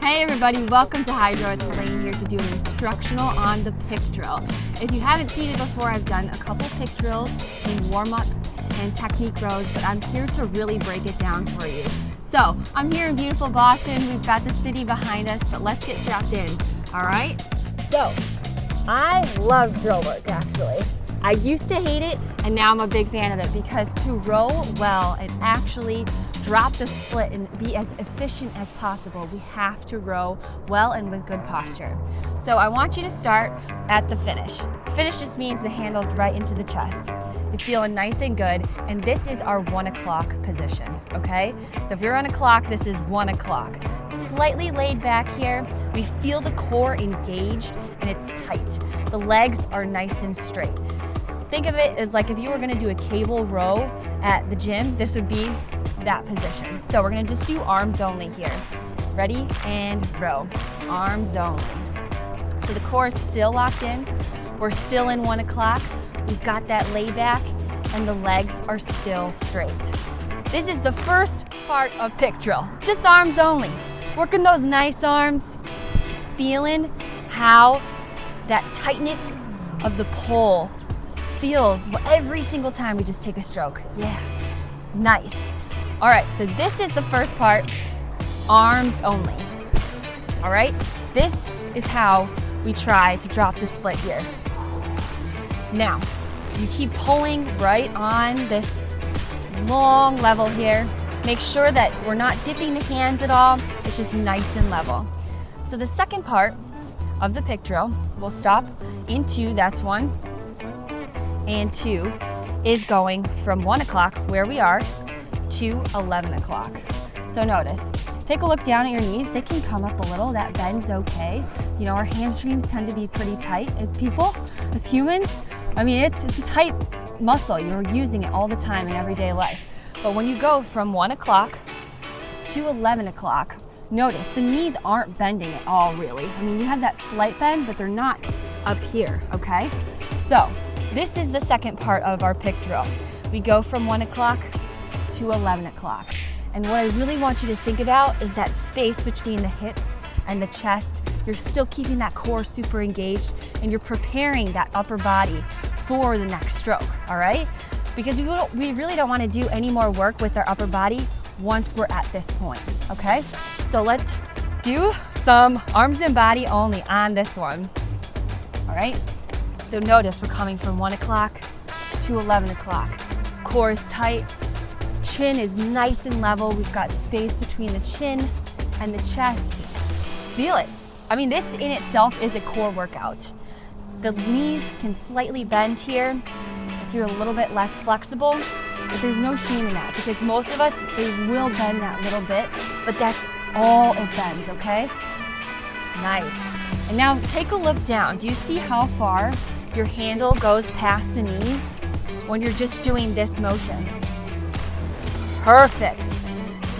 Hey everybody, welcome to Hydrow. It's Elaine here to do an instructional on the pick drill. If you haven't seen it before, I've done a couple pick drills and warm-ups and technique rows, but I'm here to really break it down for you. So, I'm here in beautiful Boston. We've got the city behind us, but let's get strapped in, all right? So, I love drill work actually. I used to hate it, and now I'm a big fan of it because to row well and actually drop the split and be as efficient as possible, we have to row well and with good posture. So I want you to start at the finish. Finish just means the handle's right into the chest. You're feeling nice and good, and this is our 1 o'clock position, okay? So if you're on a clock, this is 1 o'clock. Slightly laid back here, we feel the core engaged and it's tight. The legs are nice and straight. Think of it as like if you were gonna do a cable row at the gym, this would be that position. So we're gonna just do arms only here. Ready and row, arms only. So the core is still locked in. We're still in 1 o'clock. We've got that layback and the legs are still straight. This is the first part of pick drill, just arms only. Working those nice arms, feeling how that tightness of the pole feels every single time we just take a stroke. Yeah, nice. All right, so this is the first part, arms only. All right, this is how we try to drop the split here. Now, you keep pulling right on this long level here. Make sure that we're not dipping the hands at all. It's just nice and level. So the second part of the pick drill, we'll stop in 2, that's 1, and 2 is going from 1 o'clock where we are to 11 o'clock. So notice, take a look down at your knees. They can come up a little, that bend's okay. You know, our hamstrings tend to be pretty tight as people, as humans. I mean, it's a tight muscle. You're using it all the time in everyday life. But when you go from 1 o'clock to 11 o'clock, notice the knees aren't bending at all really. I mean, you have that slight bend, but they're not up here, okay? So, this is the second part of our pick drill. We go from 1 o'clock to 11 o'clock. And what I really want you to think about is that space between the hips and the chest. You're still keeping that core super engaged and you're preparing that upper body for the next stroke, all right? Because we really don't want to do any more work with our upper body once we're at this point, okay? So let's do some arms and body only on this one, all right? So notice we're coming from 1 o'clock to 11 o'clock. Core is tight, chin is nice and level. We've got space between the chin and the chest. Feel it. I mean, this in itself is a core workout. The knees can slightly bend here if you're a little bit less flexible, but there's no shame in that because most of us, they will bend that little bit, but that's all it bends, okay? Nice. And now take a look down. Do you see how far your handle goes past the knees when you're just doing this motion? Perfect.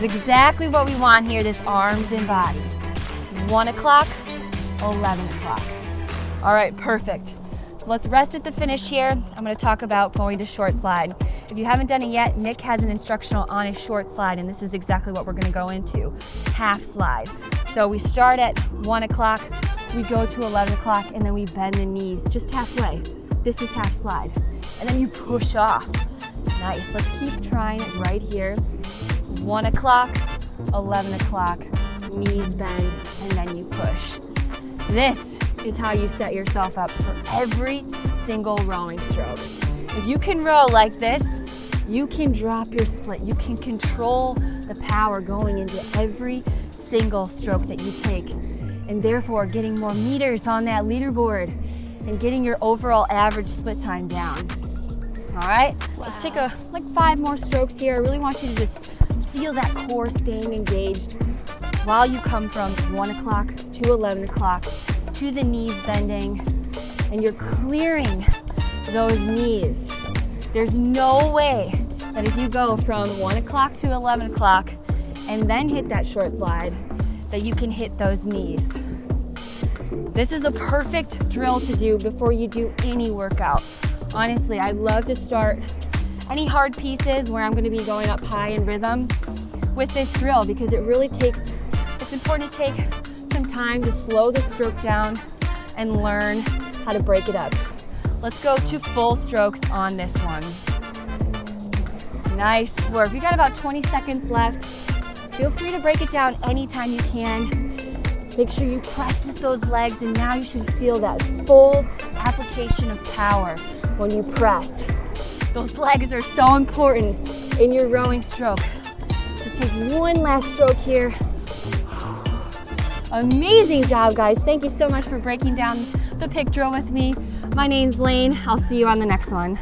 It's exactly what we want here, this arms and body. 1 o'clock, 11 o'clock. All right, perfect. So let's rest at the finish here. I'm gonna talk about going to short slide. If you haven't done it yet, Nick has an instructional on a short slide, and this is exactly what we're gonna go into, half slide. So we start at 1 o'clock, we go to 11 o'clock, and then we bend the knees just halfway. This is half slide. And then you push off. Nice, let's keep trying it right here. 1 o'clock, 11 o'clock, knees bend, and then you push. This is how you set yourself up for every single rowing stroke. If you can row like this, you can drop your split. You can control the power going into every single stroke that you take, and therefore getting more meters on that leaderboard and getting your overall average split time down. All right, let's take like 5 more strokes here. I really want you to just feel that core staying engaged while you come from 1 o'clock to 11 o'clock to the knees bending, and you're clearing those knees. There's no way that if you go from 1 o'clock to 11 o'clock and then hit that short slide, that you can hit those knees. This is a perfect drill to do before you do any workout. Honestly, I love to start any hard pieces where I'm going to be going up high in rhythm with this drill because it really takes, it's important to take some time to slow the stroke down and learn how to break it up. Let's go to full strokes on this one. Nice work. We got about 20 seconds left. Feel free to break it down anytime you can. Make sure you press with those legs, and now you should feel that full application of power when you press. Those legs are so important in your rowing stroke. So take one last stroke here. Amazing job, guys. Thank you so much for breaking down the pick drill with me. My name's Lane. I'll see you on the next one.